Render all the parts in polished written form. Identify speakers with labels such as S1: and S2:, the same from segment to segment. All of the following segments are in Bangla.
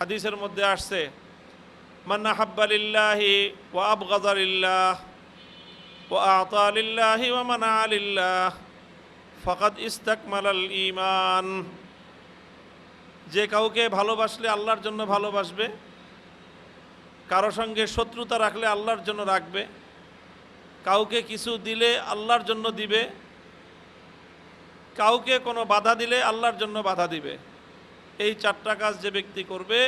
S1: হাদিসের মধ্যে আসছে, মান আহাব্বা লিল্লাহি ওয়া আবগাযা লিল্লাহ ওয়া আ'তা লিল্লাহি ওয়া মানা লিল্লাহ ফাকাদ ইস্তাকমালাল ঈমান। যে কাউকে ভালোবাসলে আল্লাহর জন্য ভালোবাসবে, কারো সঙ্গে শত্রুতা রাখলে আল্লাহর জন্য রাখবে, কাউকে কিছু দিলে আল্লাহর জন্য দিবে, কাউকে কোনো বাধা দিলে আল্লাহর জন্য বাধা দিবে। এই চারটা কাজ যে ব্যক্তি করবে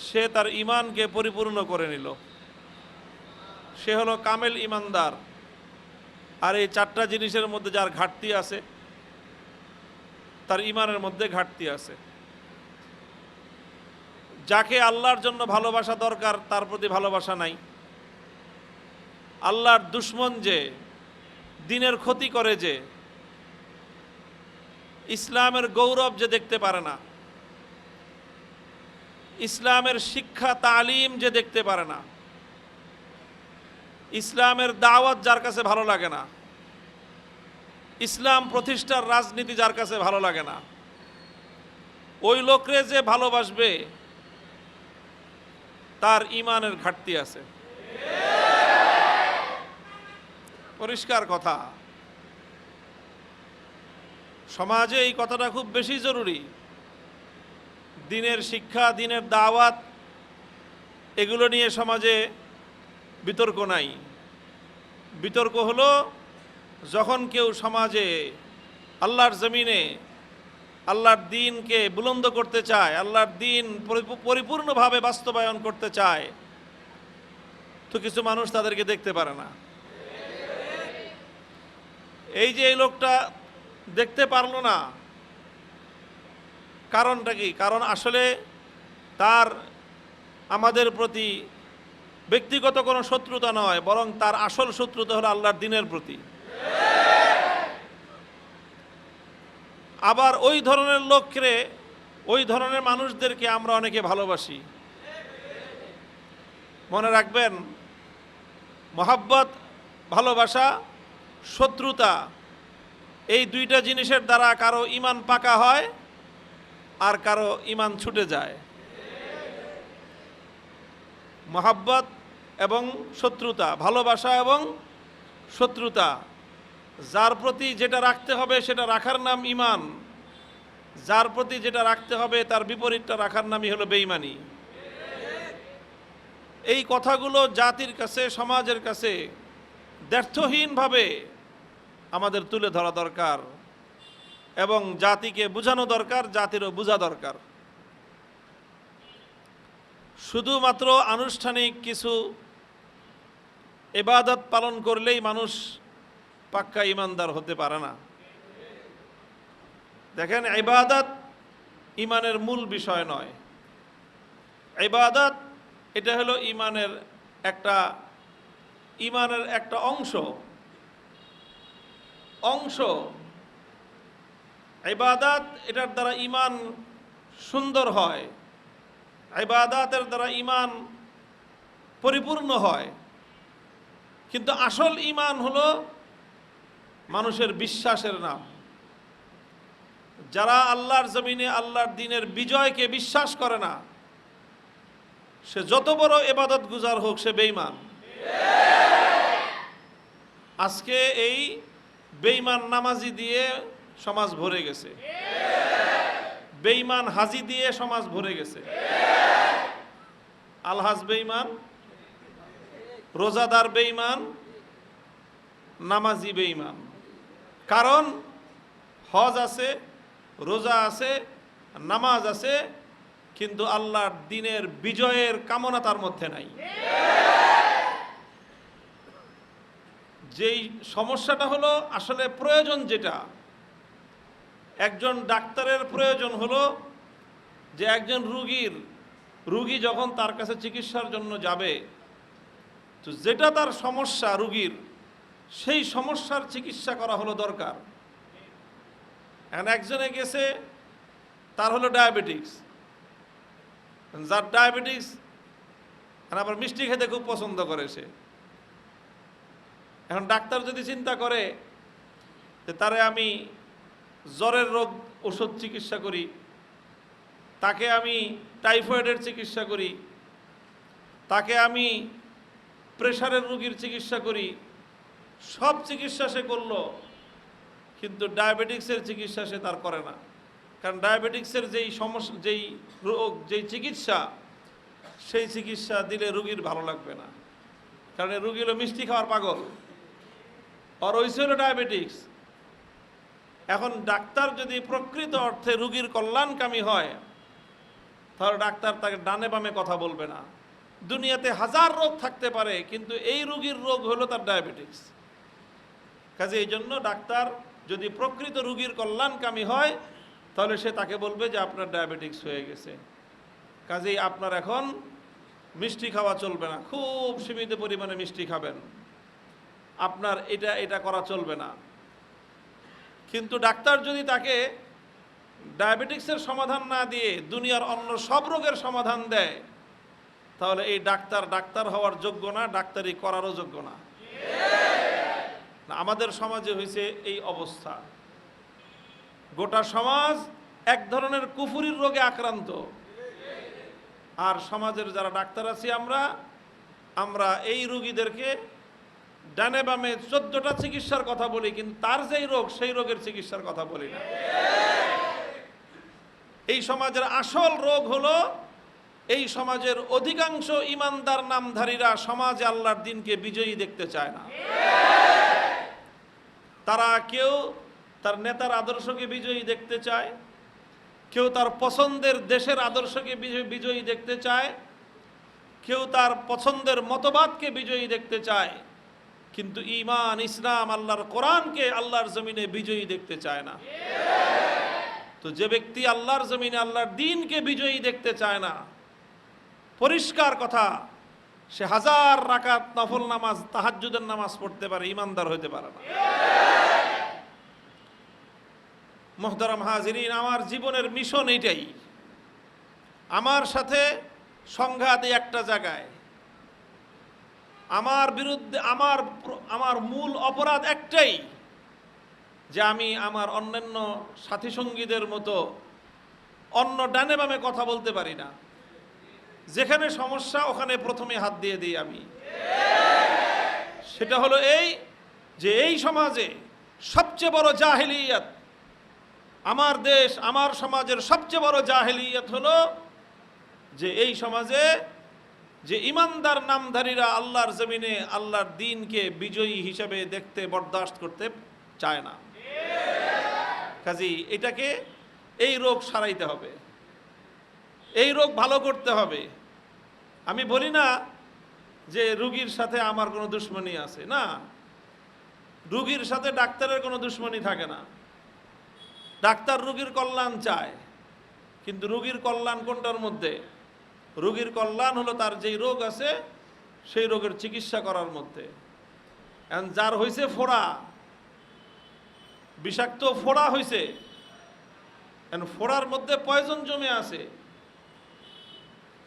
S1: সে তার ঈমানকে পরিপূর্ণ করে নিল, সে হলো কামেল ঈমানদার। আর এই চারটা জিনিসের মধ্যে যার ঘাটতি আছে, তার ঈমানের মধ্যে ঘাটতি আছে। যাকে আল্লাহর জন্য ভালোবাসা দরকার তার প্রতি ভালোবাসা নাই। আল্লাহর দুশমন যে, দ্বীনের ক্ষতি করে যে, ইসলামের গৌরব যে দেখতে পারে না, ইসলামের শিক্ষা তালিম যে দেখতে পারে না, ইসলামের দাওয়াত যার কাছে ভালো লাগে না, ইসলাম প্রতিষ্ঠার রাজনীতি যার কাছে ভালো লাগে না, ওই লোকরে যে ভালোবাসবে তার ঈমানের ঘাটতি আছে। পরিষ্কার কথা। সমাজে এই কথাটা খুব বেশি জরুরি। দ্বীনের শিক্ষা, দ্বীনের দাওয়াত, এগুলো নিয়ে সমাজে বিতর্ক নাই। বিতর্ক হলো যখন কেউ সমাজে আল্লাহর জমিনে আল্লাহর দ্বীনকে বুলন্দ করতে চায়, আল্লাহর দ্বীন পরিপূর্ণভাবে বাস্তবায়ন করতে চায়, তো কিছু মানুষ তাদেরকে দেখতে পারে না। এই যে এই লোকটা দেখতে পারলো না, কারণটা কি? কারণ আসলে তার আমাদের প্রতি ব্যক্তিগত কোনো শত্রুতা নয়, বরং তার আসল শত্রুতা হলো আল্লাহর দ্বীনের প্রতি। আবার ওই ধরনের লোককে, ওই ধরনের মানুষদেরকে আমরা অনেকে ভালোবাসি। মনে রাখবেন, মহাব্বত, ভালোবাসা, শত্রুতা, এই দুইটা জিনিসের দ্বারা কারো ঈমান পাকা হয় আর কারো ঈমান ছুটে যায়। মহাব্বত এবং শত্রুতা, ভালোবাসা এবং শত্রুতা, যার প্রতি যেটা রাখতে হবে সেটা রাখার নাম ঈমান, যার প্রতি যেটা রাখতে হবে তার বিপরীতটা রাখার নামই হলো বেঈমানি। এই কথাগুলো জাতির কাছে, সমাজের কাছে দ্ব্যর্থহীনভাবে আমাদের তুলে ধরা দরকার এবং জাতিকে বোঝানো দরকার, জাতিরও বোঝা দরকার। শুধুমাত্র আনুষ্ঠানিক কিছু ইবাদত পালন করলেই মানুষ পাক্কা ঈমানদার হতে পারে না। দেখেন, ইবাদত ঈমানের মূল বিষয় নয়। ইবাদত এটা হলো ঈমানের একটা অংশ। ইবাদত, এটার দ্বারা ঈমান সুন্দর হয়, ইবাদতের দ্বারা ঈমান পরিপূর্ণ হয়। কিন্তু আসল ঈমান হলো মানুষের বিশ্বাসের নাম। যারা আল্লাহর জমিনে আল্লাহর দ্বীনের বিজয়কে বিশ্বাস করে না, সে যত বড় ইবাদত গুজার হোক, সে বেঈমান। আজকে এই বেঈমান নামাজি দিয়ে সমাজ ভরে গেছে, বেঈমান হাজি দিয়ে সমাজ ভরে গেছে। আলহাজ বেঈমান, রোজাদার বেঈমান, নামাজি বেঈমান। কারণ হজ আছে, রোজা আছে, নামাজ আছে, কিন্তু আল্লাহর দ্বীনের বিজয়ের কামনা তার মধ্যে নাই। যেই সমস্যাটা হলো, আসলে প্রয়োজন যেটা, একজন ডাক্তারের প্রয়োজন হলো যে একজন রুগী যখন তার কাছে চিকিৎসার জন্য যাবে, তো যেটা তার সমস্যা রুগীর, সেই সমস্যার চিকিৎসা করা হলো দরকার। এখন একজনে গেছে, তার হলো ডায়াবেটিক্স, যার ডায়াবেটিক্স, আবার মিষ্টি খেতে খুব পছন্দ করে সে। এখন ডাক্তার যদি চিন্তা করে যে তারে আমি জ্বরের রোগ ওষুধ চিকিৎসা করি, তাকে আমি টাইফয়েডের চিকিৎসা করি, তাকে আমি প্রেশারের রোগীর চিকিৎসা করি, সব চিকিৎসা সে করলো, কিন্তু ডায়াবেটিক্সের চিকিৎসা সে তার করে না। কারণ ডায়াবেটিক্সের যেই সমস্যা, যেই রোগ, যেই চিকিৎসা, সেই চিকিৎসা দিলে রোগীর ভালো লাগবে না। কারণ রোগী হলো মিষ্টি খাওয়ার পাগল, আর ওইসে হলো ডায়াবেটিক্স। এখন ডাক্তার যদি প্রকৃত অর্থে রোগীর কল্যাণকামী হয়, তাহলে ডাক্তার তাকে ডানে বামে কথা বলবে না। দুনিয়াতে হাজার রোগ থাকতে পারে, কিন্তু এই রোগীর রোগ হলো তার ডায়াবেটিক্স। কাজে এই জন্য ডাক্তার যদি প্রকৃত রোগীর কল্যাণকামী হয়, তাহলে সে তাকে বলবে যে আপনার ডায়াবেটিক্স হয়ে গেছে, কাজেই আপনার এখন মিষ্টি খাওয়া চলবে না, খুব সীমিত পরিমাণে মিষ্টি খাবেন, আপনার এটা করা চলবে না। কিন্তু ডাক্তার যদি তাকে ডায়াবেটিক্সের সমাধান না দিয়ে দুনিয়ার অন্য সব রোগের সমাধান দেয়, তাহলে এই ডাক্তার হওয়ার যোগ্য না, ডাক্তারি করারও যোগ্য না। আমাদের সমাজে হয়েছে এই অবস্থা, গোটা সমাজ এক ধরনের কুফুরির রোগে আক্রান্ত। আর সমাজের যারা ডাক্তার আছি আমরা এই রোগীদেরকে ডানে বামে 14টা চিকিৎসার কথা বলি, কিন্তু তার যেই রোগ সেই রোগের চিকিৎসার কথা বলি না। এই সমাজের আসল রোগ হলো, এই সমাজের অধিকাংশ ইমানদার নামধারীরা সমাজে আল্লাহর দ্বীনকে বিজয়ী দেখতে চায় না। তারা কেউ তার নেতার আদর্শকে বিজয়ী দেখতে চায়, কেউ তার পছন্দের দেশের আদর্শকে বিজয়ী দেখতে চায়, কেউ তার পছন্দের মতবাদকে বিজয়ী দেখতে চায়, কিন্তু ঈমান, ইসলাম, আল্লাহর কোরআনকে আল্লাহর জমিনে বিজয়ী দেখতে চায় না। তো যে ব্যক্তি আল্লাহর জমিনে আল্লাহর দ্বীনকে বিজয়ী দেখতে চায় না, পরিষ্কার কথা, সে হাজার রাকাত নফল নামাজ, তাহাজ্জুদের নামাজ পড়তে পারে, ঈমানদার হইতে পারে না। মুহতারাম হাজিরিন, আমার জীবনের মিশন এইটাই। আমার সাথে সংঘাত একটা জায়গায়, আমার বিরুদ্ধে আমার মূল অপরাধ একটাই, যে আমি আমার অন্যান্য সাথী সঙ্গীদের মতো অন্য ডানে বামে কথা বলতে পারি না। যেখানে সমস্যা ওখানে প্রথমে হাত দিয়ে দিই আমি। সেটা হলো এই যে এই সমাজে সবচেয়ে বড় জাহেলিয়াত, আমার দেশ, আমার সমাজের সবচেয়ে বড় জাহেলিয়াত হলো যে এই সমাজে যে ইমানদার নামধারীরা আল্লাহর জমিনে আল্লাহর দ্বীনকে বিজয়ী হিসেবে দেখতে বরদাস্ত করতে চায় না। কাজেই এটাকে, এই রোগ সারাইতে হবে, এই রোগ ভালো করতে হবে। আমি বলি না যে রোগীর সাথে আমার কোনো দুশ্মনী আছে, না, রোগীর সাথে ডাক্তারের কোনো দুশ্মনী থাকে না। ডাক্তার রোগীর কল্যাণ চায়, কিন্তু রোগীর কল্যাণ কোনটার মধ্যে? রোগীর কল্যাণ হলো তার যেই রোগ আছে সেই রোগের চিকিৎসা করার মধ্যে। এখন যার হয়েছে ফোড়া, বিষাক্ত ফোড়া হয়েছে, ফোড়ার মধ্যে পয়জন জমে আছে।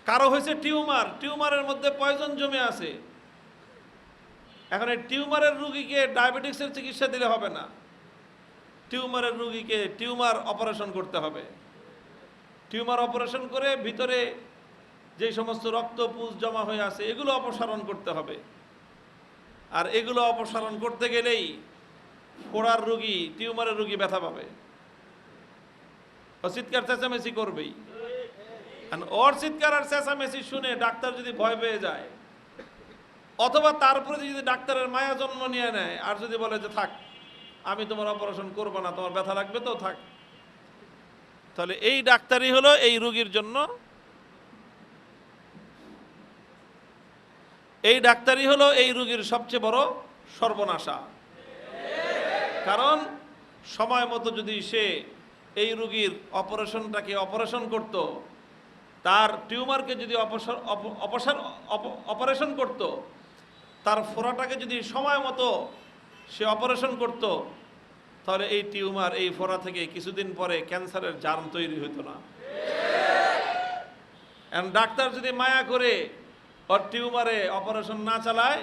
S1: কারো হয়েছে টিউমার, টিউমারের মধ্যে পয়জন জমে আছে। এখন এই টিউমারের রোগীকে ডায়াবেটিক্সের চিকিৎসা দিলে হবে না, টিউমারের রোগীকে টিউমার অপারেশন করতে হবে। টিউমার অপারেশন করে ভিতরে যে সমস্ত রক্ত পুঁজ জমা হয়ে আছে এগুলো অপসারণ করতে হবে। আর এগুলো অপসারণ করতে গেলেই ফোড়ার রোগী, টিউমারের রোগী ব্যথা পাবে, ও চিৎকার চেঁচামেচি করবেই। ওর চিৎকার আর চেঁচামেচি শুনে ডাক্তার যদি ভয় পেয়ে যায়, অথবা তারপরে যদি ডাক্তারের মায়া জন্ম নিয়ে নেয় আর যদি বলে যে থাক, আমি তোমার অপারেশন করব না, তোমার ব্যথা লাগবে তো থাক, তাহলে এই ডাক্তারই হলো এই রোগীর জন্য, এই ডাক্তারই হলো এই রোগীর সবচেয়ে বড় সর্বনাশা। কারণ সময় মতো যদি সে এই রোগীর অপারেশন করত, তার টিউমারকে যদি অপারেশন করত, তার ফোড়াটাকে যদি সময় মতো সে অপারেশন করত, তাহলে এই টিউমার, এই ফোড়া থেকে কিছুদিন পরে ক্যান্সারের জার্ম তৈরি হতো না। ডাক্তার যদি মায়া করে ওর টিউমারে অপারেশন না চালায়,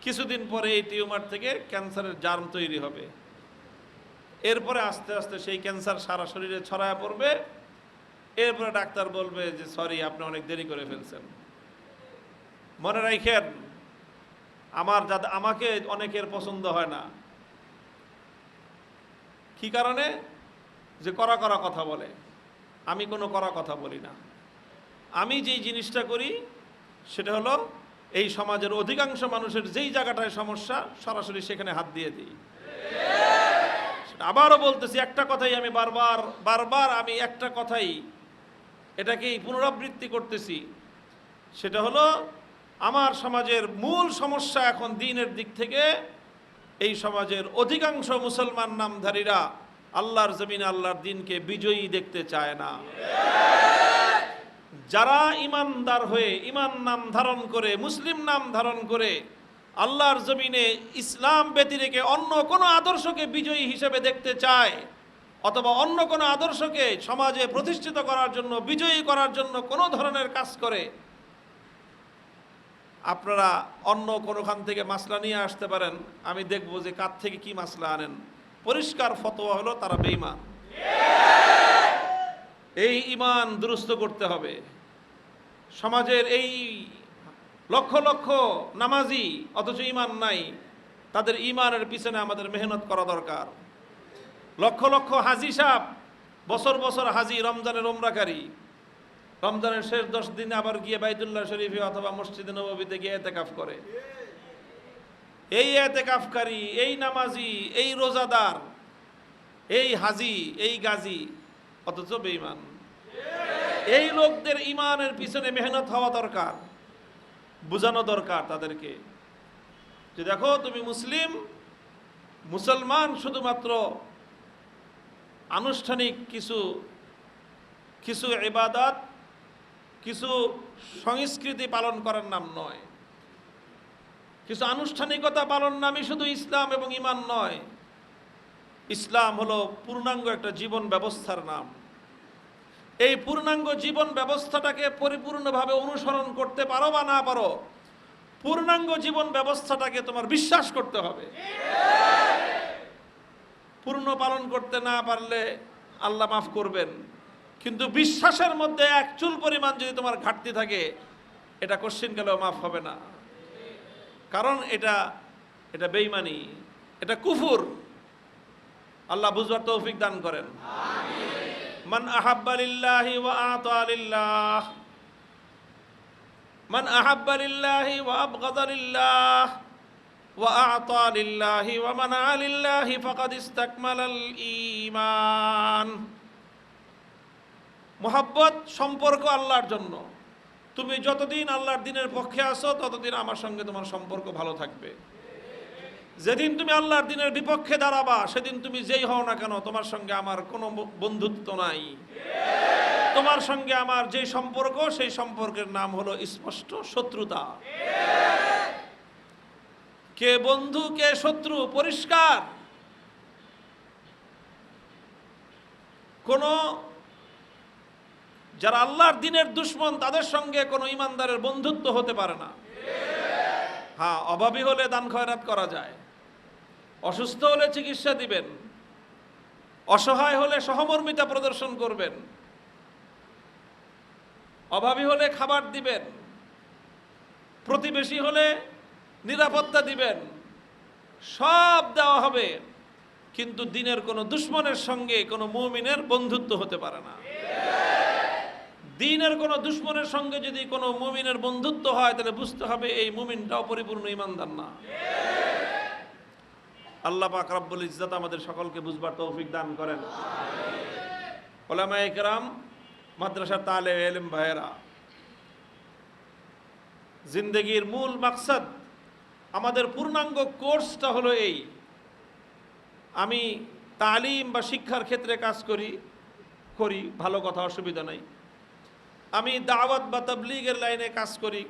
S1: কিছুদিন পরে এই টিউমার থেকে ক্যান্সারের জার্ম তৈরি হবে। এরপরে আস্তে আস্তে সেই ক্যান্সার সারা শরীরে ছড়ায় পড়বে, এরপরে ডাক্তার বলবে যে সরি, আপনি অনেক দেরি করে ফেলছেন। মনে রাখেন, আমাকে অনেকের পছন্দ হয় না। কি কারণে? যে কড়া কড়া কথা বলে। আমি কোনো কড়া কথা বলি না। আমি যেই জিনিসটা করি সেটা হলো এই সমাজের অধিকাংশ মানুষের যেই জায়গাটায় সমস্যা সরাসরি সেখানে হাত দিয়ে দিই। আবারও বলতেছি, একটা কথাই আমি বারবার আমি একটা কথাই এটাকেই পুনরাবৃত্তি করতেছি, সেটা হলো আমার সমাজের মূল সমস্যা এখন দ্বীনের দিক থেকে এই সমাজের অধিকাংশ মুসলমান নামধারীরা আল্লাহর জমিনে আল্লাহর দ্বীনকে বিজয়ী দেখতে চায় না। যারা ইমানদার হয়ে ইমান নাম ধারণ করে মুসলিম নাম ধারণ করে আল্লাহর জমিনে ইসলাম ব্যতিরেকে অন্য কোনো আদর্শকে বিজয়ী হিসেবে দেখতে চায়, অথবা অন্য কোনো আদর্শকে সমাজে প্রতিষ্ঠিত করার জন্য বিজয়ী করার জন্য কোনো ধরনের কাজ করে, আপনারা অন্য কোনোখান থেকে মাসলা নিয়ে আসতে পারেন, আমি দেখব যে কার থেকে কি মাসলা আনেন। পরিষ্কার ফতোয়া হলো তারা বেঈমান। এই ঈমান দুরুস্ত করতে হবে। সমাজের এই লক্ষ লক্ষ নামাজি অথচ ঈমান নাই, তাদের ঈমানের পিছনে আমাদের মেহনত করা দরকার। লক্ষ লক্ষ হাজি সাহেব বছর বছর হাজি, রমজানের উমরাকারী, রমজানের শেষ 10 দিনে আবার গিয়ে বাইতুল্লাহ শরীফে অথবা মসজিদে নববীতে গিয়ে এতেকাফ করে। এই এতেকাফকারী, এই নামাজি, এই রোজাদার, এই হাজি, এই গাজী, অথচ বেঈমান। এই লোকদের ঈমানের পিছনে মেহনত হওয়া দরকার, বুঝানো দরকার তাদেরকে যে দেখো, তুমি মুসলমান শুধুমাত্র আনুষ্ঠানিক কিছু ইবাদত, কিছু সংস্কৃতি পালন করার নাম নয়, কিছু আনুষ্ঠানিকতা পালন নামই শুধু ইসলাম এবং ঈমান নয়। ইসলাম হলো পূর্ণাঙ্গ একটা জীবন ব্যবস্থার নাম। এই পূর্ণাঙ্গ জীবন ব্যবস্থাটাকে পরিপূর্ণভাবে অনুসরণ করতে পারো বা না পারো, পূর্ণাঙ্গ জীবন ব্যবস্থাটাকে তোমার বিশ্বাস করতে হবে। পূর্ণ পালন করতে না পারলে আল্লাহ মাফ করবেন, কিন্তু বিশ্বাসের মধ্যে এক চুল পরিমাণ যদি তোমার ঘাটতি থাকে, এটা কোশ্চিন গেলেও মাফ হবে না। কারণ এটা বেঈমানি, এটা কুফর। আল্লাহ বুঝবার তৌফিক দান করেন। মান আহাব্বা লিল্লাহি ওয়া আতা লিল্লাহ, মান আহাব্বা লিল্লাহি ওয়া আবগাদা লিল্লাহ ওয়া আতা লিল্লাহি ওয়া মানা লিল্লাহি ফাকাদ ইসতাকমালাল ঈমান। মুহাব্বত সম্পর্ক আল্লাহর জন্য। তুমি যতদিন আল্লাহর দ্বীনের পক্ষে আছো ততদিন আমার সঙ্গে তোমার সম্পর্ক ভালো থাকবে। যেদিন তুমি আল্লাহর দ্বীনের বিপক্ষে দাঁড়াবা, সেদিন তুমি যেই হও না কেন, তোমার সঙ্গে আমার কোনো বন্ধুত্ব নাই। তোমার সঙ্গে আমার যে সম্পর্ক, সেই সম্পর্কের নাম হলো স্পষ্ট শত্রুতা। কে বন্ধু কে শত্রু পরিষ্কার। যারা আল্লাহর দ্বীনের দুশমন, তাদের সঙ্গে কোনো ঈমানদারের বন্ধুত্ব হতে পারে না। হ্যাঁ, অভাবী হলে দান খয়রাত করা যায়, অসুস্থ হলে চিকিৎসা দিবেন, অসহায় হলে সহমর্মিতা প্রদর্শন করবেন, অভাবী হলে খাবার দিবেন, প্রতিবেশী হলে নিরাপত্তা দিবেন, সব দেওয়া হবে। কিন্তু দ্বীনের কোনো দুশমনের সঙ্গে কোনো মুমিনের বন্ধুত্ব হতে পারে না। দ্বীনের কোনো দুশমনের সঙ্গে যদি কোনো মুমিনের বন্ধুত্ব হয়, তাহলে বুঝতে হবে এই মুমিনটাও পরিপূর্ণ ঈমানদার না। আল্লাহ পাক রব্বুল ইজ্জত আমাদের সকলকে বুঝবার তৌফিক দান করেন। উলামায়ে কেরাম, মাদ্রাসার তালেব ইলম ভাইয়েরা, জিন্দেগির মূল মাকসাদ, আমাদের পূর্ণাঙ্গ কোর্সটা হলো এই। আমি তালিম বা শিক্ষার ক্ষেত্রে কাজ করি, ভালো কথা, অসুবিধা নাই। আমি দাওয়াত বা তাবলীগের লাইনে কাজ করি,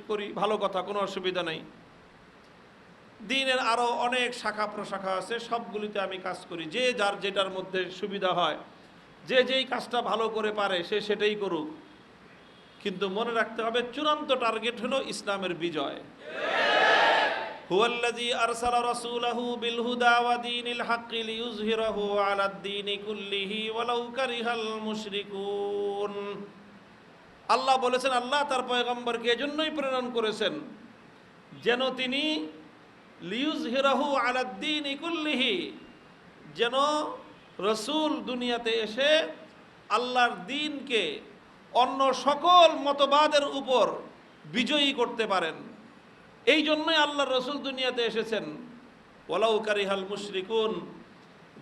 S1: ভালো কথা, কোনো অসুবিধা নাই। দ্বীনের আরও অনেক শাখা প্রশাখা আছে, সবগুলিতে আমি কাজ করি। যে যার যেটার মধ্যে সুবিধা হয়, যে যেই কাজটা ভালো করে পারে সে সেটাই করুক। কিন্তু মনে রাখতে হবে, চূড়ান্ত টার্গেট হলো ইসলামের বিজয়। হুয়াল্লাযী আরসালা রাসূলাহু বিল হুদা ওয়া দীনিল হাক্কি লিইয়ুযহিরাহু আলাদ দীনি কুল্লিহি ওয়ালাউ কারিহাল মুশরিকুন। মুশরিকুন। আল্লাহ বলেছেন, আল্লাহ তার পয়গম্বরকে এজন্যই প্রেরণ করেছেন যেন তিনি লিয়ুজহিরাহু আলাদ্দীনি কুল্লিহি, যেন রসুল দুনিয়াতে এসে আল্লাহর দ্বীনকে অন্য সকল মতবাদের উপর বিজয়ী করতে পারেন। এই জন্যই আল্লাহর রসুল দুনিয়াতে এসেছেন। ওয়ালাউ কারিহাল মুশরিকুন,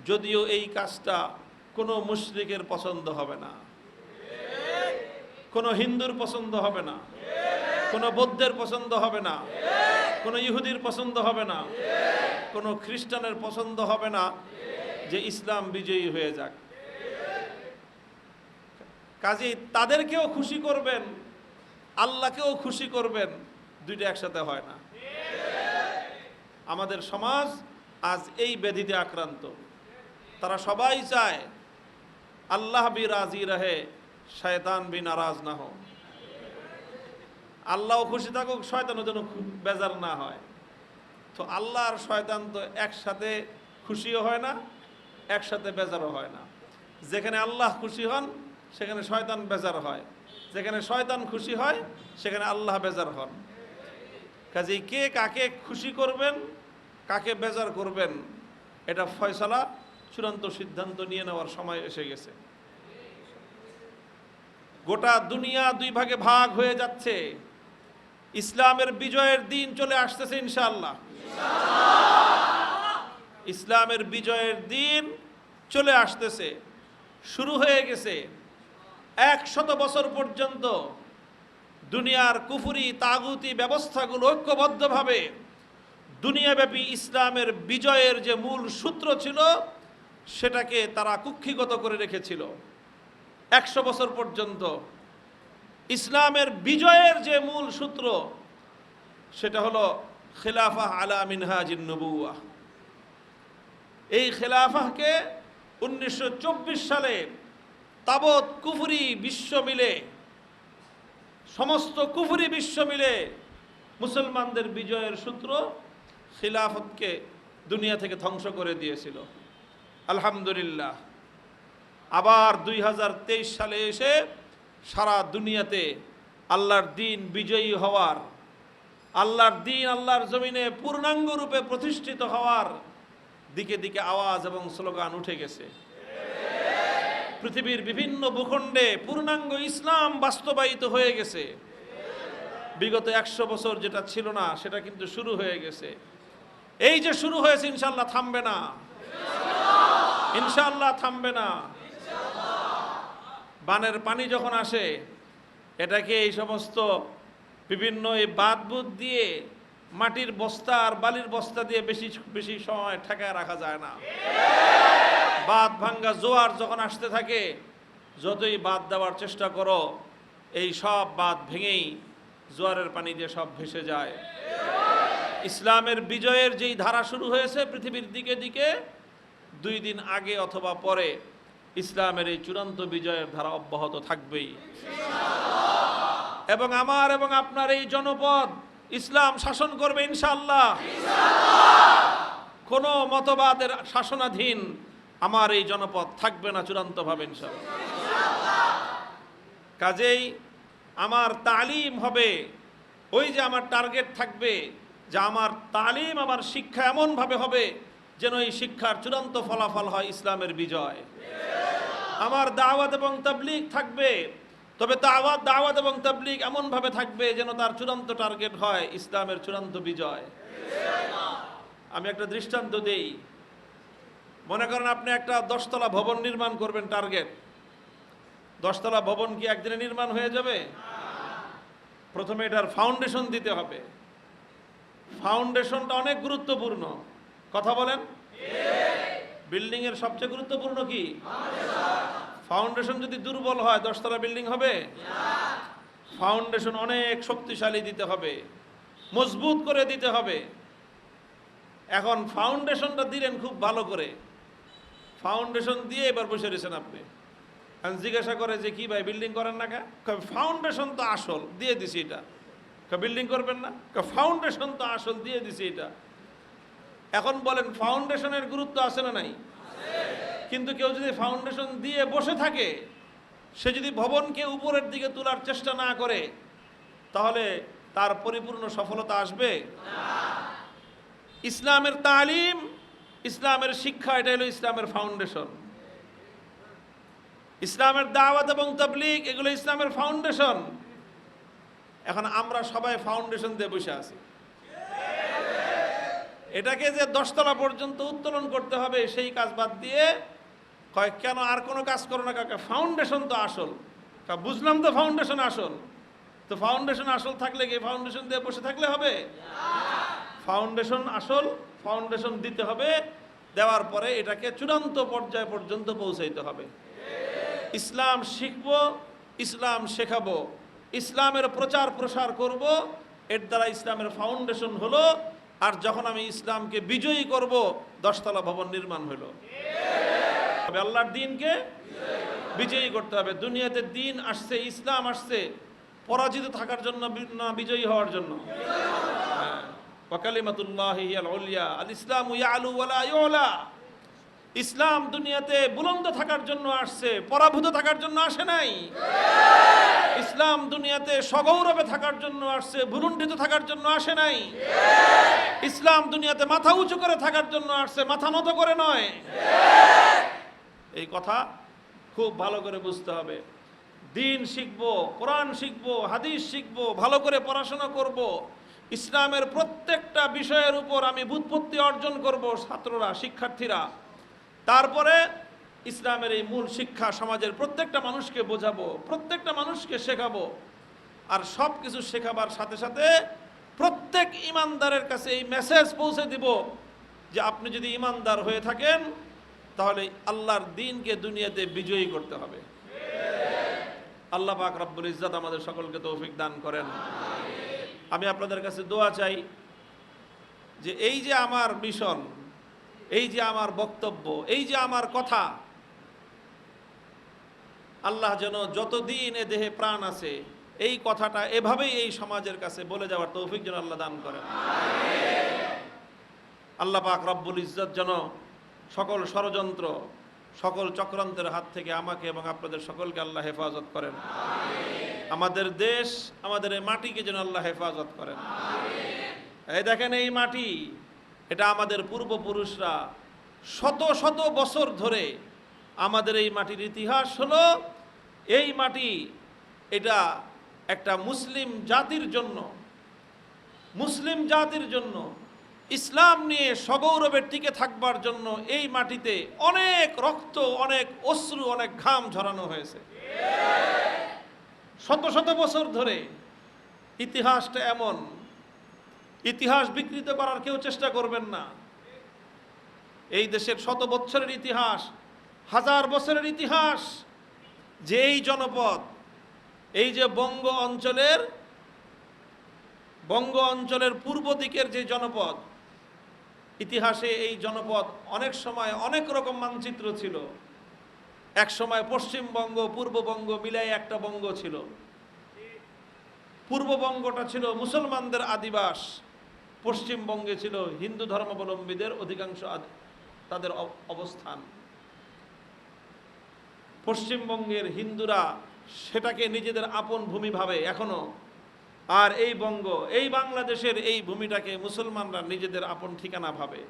S1: যদিও এই কাজটা কোনো মুশরিকের পছন্দ হবে না, কোনো হিন্দুর পছন্দ হবে না, কোনো বৌদ্ধের পছন্দ হবে না, কোনো ইহুদির পছন্দ হবে না, কোনো খ্রিস্টানের পছন্দ হবে না যে ইসলাম বিজয়ী হয়ে যাক। কাজেই তাদেরকেও খুশি করবেন, আল্লাহকেও খুশি করবেন, দুইটা একসাথে হয় না। আমাদের সমাজ আজ এই ব্যাধিতে আক্রান্ত। তারা সবাই চায় আল্লাহ বি রাজি রহে, শয়তান বি নারাজ না হোক। আল্লাহও খুশি থাকুক, শয়তানও যেন বেজার না হয়। তো আল্লাহ আর শয়তান তো একসাথে খুশিও হয় না, একসাথে বেজারও হয় না। যেখানে আল্লাহ খুশি হন সেখানে শয়তান বেজার হয়, যেখানে শয়তান খুশি হয় সেখানে আল্লাহ বেজার হন। কাজেই কে কাকে খুশি করবেন, কাকে বেজার করবেন, এটা ফয়সালা, চূড়ান্ত সিদ্ধান্ত নিয়ে নেওয়ার সময় এসে গেছে। গোটা দুনিয়া দুই ভাগে ভাগ হয়ে যাচ্ছে। ইসলামের বিজয়ের দিন চলে আসতেছে ইনশাআল্লাহ। ইসলামের বিজয়ের দিন চলে আসতেছে, শুরু হয়ে গেছে। 100 বছর পর্যন্ত দুনিয়ার কুফরি তাগুতি ব্যবস্থাগুলো ঐক্যবদ্ধভাবে দুনিয়াব্যাপী ইসলামের বিজয়ের যে মূল সূত্র ছিল সেটাকে তারা কুক্ষিগত করে রেখেছিল। 100 বছর পর্যন্ত ইসলামের বিজয়ের যে মূল সূত্র সেটা হলো খিলাফা আলা মিনহাজিন নবুওয়াহ। এই খিলাফাকে 1924 সালে তাবৎ কুফরি বিশ্ব মিলে, সমস্ত কুফরি বিশ্ব মিলে মুসলমানদের বিজয়ের সূত্র খিলাফতকে দুনিয়া থেকে ধ্বংস করে দিয়েছিল। আলহামদুলিল্লাহ, আবার 2023 সালে এসে সারা দুনিয়াতে আল্লাহর দ্বীন বিজয়ী হওয়ার, আল্লাহর দ্বীন আল্লাহর জমিনে পূর্ণাঙ্গ রূপে প্রতিষ্ঠিত হওয়ার দিকে দিকে আওয়াজ এবং স্লোগান উঠে গেছে। পৃথিবীর বিভিন্ন ভূখণ্ডে পূর্ণাঙ্গ ইসলাম বাস্তবায়িত হয়ে গেছে। বিগত 100 বছর যেটা ছিল না সেটা কিন্তু শুরু হয়ে গেছে। এই যে শুরু হয়েছে ইনশাআল্লাহ থামবে না, ইনশাআল্লাহ থামবে না। বানের পানি যখন আসে এটাকে এই সমস্ত বিভিন্ন এই বাঁধ দিয়ে মাটির বস্তা আর বালির বস্তা দিয়ে বেশি সময় ঠেকায় রাখা যায় না। বাঁধ ভাঙ্গা জোয়ার যখন আসতে থাকে, যতই বাঁধ দেওয়ার চেষ্টা করো এই সব বাঁধ ভেঙেই জোয়ারের পানি দিয়ে সব ভেসে যায়। ইসলামের বিজয়ের যেই ধারা শুরু হয়েছে পৃথিবীর দিকে দিকে, 2 দিন আগে অথবা পরে ইসলামের এই চূড়ান্ত বিজয়ের ধারা অব্যাহত থাকবেই। এবং আমার এবং আপনার এই জনপদ ইসলাম শাসন করবে ইনশাআল্লাহ। কোন মতবাদের শাসনাধীন আমার এই জনপদ থাকবে না চূড়ান্তভাবে ইনশাআল্লাহ। কাজেই আমার তালিম হবে, ওই যে আমার টার্গেট থাকবে যে আমার তালিম, আমার শিক্ষা এমনভাবে হবে যেন এই শিক্ষার চূড়ান্ত ফলাফল হয় ইসলামের বিজয়। আমার দাওয়াত এবং তাবলীগ থাকবে, তবে দাওয়াত এবং তাবলীগ এমনভাবে থাকবে যেন তার চূড়ান্ত টার্গেট হয় ইসলামের চূড়ান্ত বিজয়। আমি একটা দৃষ্টান্ত দেই। মনে করেন আপনি একটা 10 তলা ভবন নির্মাণ করবেন, টার্গেট 10 তলা ভবন কি একদিনে নির্মাণ হয়ে যাবে? প্রথমে এটার ফাউন্ডেশন দিতে হবে। ফাউন্ডেশনটা অনেক গুরুত্বপূর্ণ, কথা বলেন। বিল্ডিং এর সবচেয়ে গুরুত্বপূর্ণ কি? ফাউন্ডেশন যদি দুর্বল হয় 10 তলা বিল্ডিং হবে? ফাউন্ডেশন অনেক শক্তিশালী দিতে হবে, মজবুত করে দিতে হবে। এখন ফাউন্ডেশনটা দিলেন খুব ভালো করে, ফাউন্ডেশন দিয়ে এবার বসে রয়েছেন আপনি। জিজ্ঞাসা করে যে কি ভাই বিল্ডিং করেন না কেন? ফাউন্ডেশন তো আসল, দিয়ে দিছি এটা। বিল্ডিং করবেন না? ফাউন্ডেশন তো আসল, দিয়ে দিছি এটা। এখন বলেন ফাউন্ডেশনের গুরুত্ব আছে না নাই? কিন্তু কেউ যদি ফাউন্ডেশন দিয়ে বসে থাকে সে যদি ভবনকে উপরের দিকে তোলার চেষ্টা না করে তাহলে তার পরিপূর্ণ সফলতা আসবে? ইসলামের তালিম, ইসলামের শিক্ষা, এটা হলো ইসলামের ফাউন্ডেশন। ইসলামের দাওয়াত এবং তাবলীগ এগুলো ইসলামের ফাউন্ডেশন। এখন আমরা সবাই ফাউন্ডেশন দিয়ে বসে আছি। এটাকে যে 10 তলা পর্যন্ত উত্তোলন করতে হবে সেই কাজ বাদ দিয়ে কয় কেন আর কোনো কাজ করো না, কাকা ফাউন্ডেশন তো আসল। বুঝলাম তো ফাউন্ডেশন আসল, তো ফাউন্ডেশন আসল থাকলে কি ফাউন্ডেশন দিয়ে বসে থাকলে হবে? ফাউন্ডেশন আসল, ফাউন্ডেশন দিতে হবে, দেওয়ার পরে এটাকে চূড়ান্ত পর্যায় পর্যন্ত পৌঁছাইতে হবে। ইসলাম শিখব, ইসলাম শেখাবো, ইসলামের প্রচার প্রসার করব, এর দ্বারা ইসলামের ফাউন্ডেশন হলো। আর যখন আমি ইসলামকে বিজয়ী করব 10 তলা ভবন নির্মাণ হলো। আল্লাহর দ্বীনকে বিজয়ী করতে হবে। দুনিয়াতে দ্বীন আসছে, ইসলাম আসছে পরাজিত থাকার জন্য না বিজয়ী হওয়ার জন্য। ওয়া কালিমাতুল্লাহি হিয়াল উলিয়া, আল ইসলামু ইয়ালু ওয়া লা ইউলা। ইসলাম দুনিয়াতে বুলন্দ থাকার জন্য আসছে, পরাভূত থাকার জন্য আসে নাই। ইসলাম দুনিয়াতে সগৌরবে থাকার জন্য আসছে, ভুলুণ্ঠিত থাকার জন্য আসে নাই। ইসলাম দুনিয়াতে মাথা উঁচু করে থাকার জন্য আসছে, মাথা নত করে নয়। এই কথা খুব ভালো করে বুঝতে হবে। দ্বীন শিখবো, কোরআন শিখবো, হাদিস শিখবো, ভালো করে পড়াশোনা করব, ইসলামের প্রত্যেকটা বিষয়ের উপর আমি বুৎপত্তি অর্জন করব, ছাত্ররা, শিক্ষার্থীরা। তারপরে ইসলামের এই মূল শিক্ষা সমাজের প্রত্যেকটা মানুষকে বোঝাবো, প্রত্যেকটা মানুষকে শেখাবো। আর সব কিছু শেখাবার সাথে সাথে প্রত্যেক ইমানদারের কাছে এই মেসেজ পৌঁছে দিব যে আপনি যদি ইমানদার হয়ে থাকেন তাহলে আল্লাহর দ্বীনকে দুনিয়াতে বিজয়ী করতে হবে। আল্লাহ পাক রব্বুল ইজ্জত আমাদের সকলকে তৌফিক দান করেন। আমি আপনাদের কাছে দোয়া চাই যে এই যে আমার মিশন, এই যে আমার বক্তব্য, এই যে আমার কথা, আল্লাহ যেন যতদিন এ দেহে প্রাণ আছে এই কথাটা এভাবেই এই সমাজের কাছে বলে যাওয়ার তৌফিক যেন আল্লাহ দান করেন। আল্লাহ পাক রব্বুল ইজ্জত যেন সকল ষড়যন্ত্র, সকল চক্রান্তের হাত থেকে আমাকে এবং আপনাদের সকলকে আল্লাহ হেফাজত করেন। আমাদের দেশ, আমাদের এই মাটিকে যেন আল্লাহ হেফাজত করেন। এই দেখেন এই মাটি, এটা আমাদের পূর্বপুরুষরা শত শত বছর ধরে আমাদের এই মাটির ইতিহাস হলো, এই মাটি এটা একটা মুসলিম জাতির জন্য, মুসলিম জাতির জন্য ইসলাম নিয়ে সগৌরবে টিকে থাকবার জন্য এই মাটিতে অনেক রক্ত, অনেক অশ্রু, অনেক ঘাম ঝরানো হয়েছে শত শত বছর ধরে। ইতিহাসটা এমন, ইতিহাস বিকৃত করার কেউ চেষ্টা করবেন না। এই দেশের শত বছরের ইতিহাস, হাজার বছরের ইতিহাস, যে এই জনপদ, এই যে বঙ্গ অঞ্চলের পূর্ব দিকের যে জনপদ, ইতিহাসে এই জনপদ অনেক সময় অনেক রকম মানচিত্র ছিল। এক সময় পশ্চিমবঙ্গ পূর্ববঙ্গ মিলাই একটা বঙ্গ ছিল। পূর্ববঙ্গটা ছিল মুসলমানদের আদিবাস, পশ্চিমবঙ্গে ছিল হিন্দু ধর্মাবলম্বীদের অধিকাংশ তাদের অবস্থান। পশ্চিমবঙ্গের হিন্দুরা সেটাকে নিজেদের আপন ভূমি ভাবে এখনো, আর এই বঙ্গ, এই বাংলাদেশের এই ভূমিটাকে মুসলমানরা নিজেদের আপন ঠিকানা ভাবে।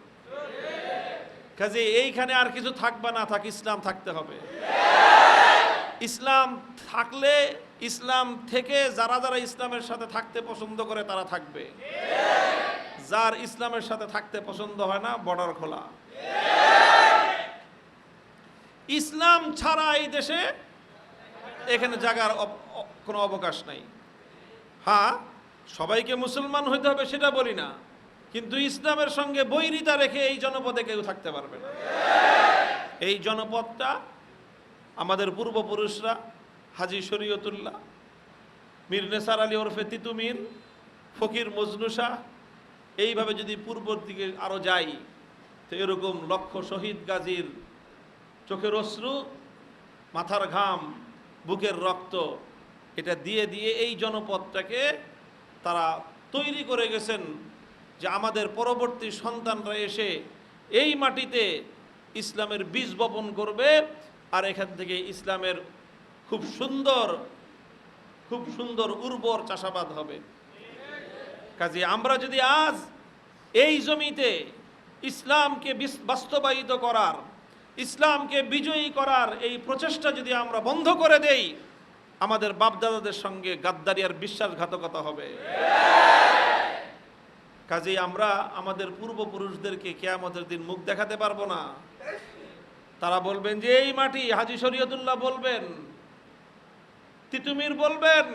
S1: কাজে এইখানে আর কিছু থাকবে না থাক, ইসলাম থাকতে হবে। ইসলাম থাকলে, ইসলাম থেকে যারা যারা ইসলামের সাথে থাকতে পছন্দ করে তারা থাকবে। যার ইসলামের সাথে থাকতে পছন্দ হয় না, বর্ডার খোলা। ইসলাম ছাড়া এই দেশে এখানে জায়গার কোনো অবকাশ নাই। হ্যাঁ, সবাইকে মুসলমান হইতে হবে সেটা বলি না, কিন্তু ইসলামের সঙ্গে বৈরিতা রেখে এই জনপদে কেউ থাকতে পারবে না। এই জনপদটা আমাদের পূর্বপুরুষরা হাজী শরীয়তুল্লাহ, মীর নেসার আলী ওরফে তিতুমির, ফকির মজনু শাহ, এইভাবে যদি পূর্বর দিকে আরো যাই তো এরকম লক্ষ শহীদ গাজীর চোখের অশ্রু, মাথার ঘাম, বুকের রক্ত, এটা দিয়ে দিয়ে এই জনপদটাকে তারা তৈরি করে গেছেন যে আমাদের পরবর্তী সন্তানরা এসে এই মাটিতে ইসলামের বীজ বপন করবে আর এখান থেকে ইসলামের খুব সুন্দর উর্বর চাষাবাদ হবে। কাজে আমরা যদি আজ এই জমিতে ইসলামকে বাস্তবায়িত করার, ইসলামকে বিজয়ী করার এই প্রচেষ্টা যদি আমরা বন্ধ করে দেই, আমাদের বাপদাদাদের সঙ্গে গাদ্দারি আর বিশ্বাসঘাতকতা হবে। কাজেই আমরা আমাদের পূর্বপুরুষদেরকে কিয়ামতের দিন মুখ দেখাতে পারবো না। তারা বলবেন যে এই মাটি, হাজী শরীয়তুল্লাহ বলবেন, তিতুমির বলবেন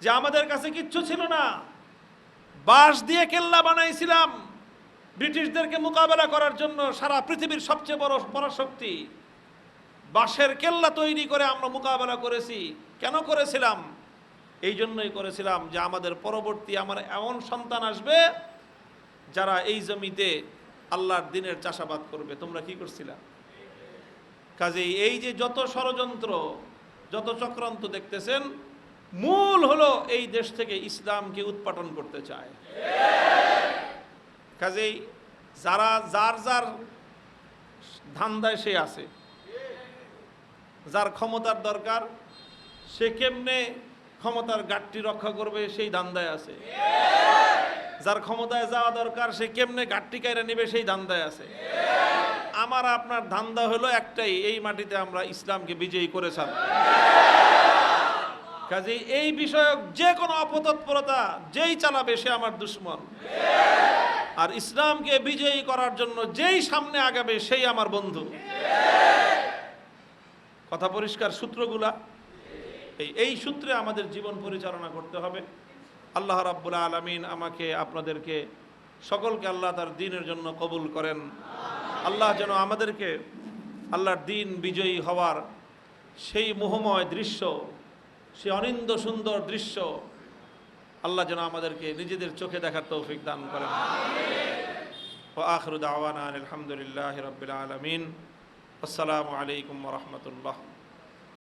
S1: যে আমাদের কাছে কিচ্ছু ছিল না, বাঁশ দিয়ে কেল্লা বানাইছিলাম ব্রিটিশদেরকে মোকাবেলা করার জন্য। সারা পৃথিবীর সবচেয়ে বড় পরাশক্তি, বাঁশের কেল্লা তৈরি করে আমরা মোকাবেলা করেছি। কেন করেছিলাম? এই জন্যই করেছিলাম যে আমাদের পরবর্তী আমার এমন সন্তান আসবে যারা এই জমিতে আল্লাহর দ্বীনের চাষাবাদ করবে। তোমরা কি করছিলা? কাজেই এই যে যত ষড়যন্ত্র, যত চক্রান্ত দেখতেছেন, মূল হলো এই দেশ থেকে ইসলামকে উৎপাটন করতে চায়। কাজেই যার ধান্দায় সে আছে, যার ক্ষমতার দরকার সে কেমনে ক্ষমতার ঘাটতি রক্ষা করবে সেই ধান্দায় আছে, যার ক্ষমতায় যাওয়া দরকার সে কেমনে ঘাটতি কায়রা নেবে সেই ধান্দায় আছে। আমার আপনার ধান্দা হলো একটাই, এই মাটিতে আমরা ইসলামকে বিজয়ী করে ছাড়ব। কাজেই এই বিষয়ক যে কোনো অপতৎপরতা যেই চালাবে সে আমার দুশ্মন, আর ইসলামকে বিজয়ী করার জন্য যেই সামনে আগাবে সেই আমার বন্ধু। কথা পরিষ্কার? সূত্রগুলা এই সূত্রে আমাদের জীবন পরিচালনা করতে হবে। আল্লাহ রাব্বুল আলামিন আমাকে, আপনাদেরকে, সকলকে আল্লাহ তার দ্বীনের জন্য কবুল করেন। আল্লাহ যেন আমাদেরকে আল্লাহর দ্বীন বিজয়ী হওয়ার সেই মোহময় দৃশ্য, সেই অনিন্দ্য সুন্দর দৃশ্য আল্লাহ যেন আমাদেরকে নিজেদের চোখে দেখার তৌফিক দান করেন। ওয়া আখিরু দাওয়ানা আলহামদুলিল্লাহি রাব্বিল আলামিন। আসসালামু আলাইকুম ওয়া রাহমাতুল্লাহ।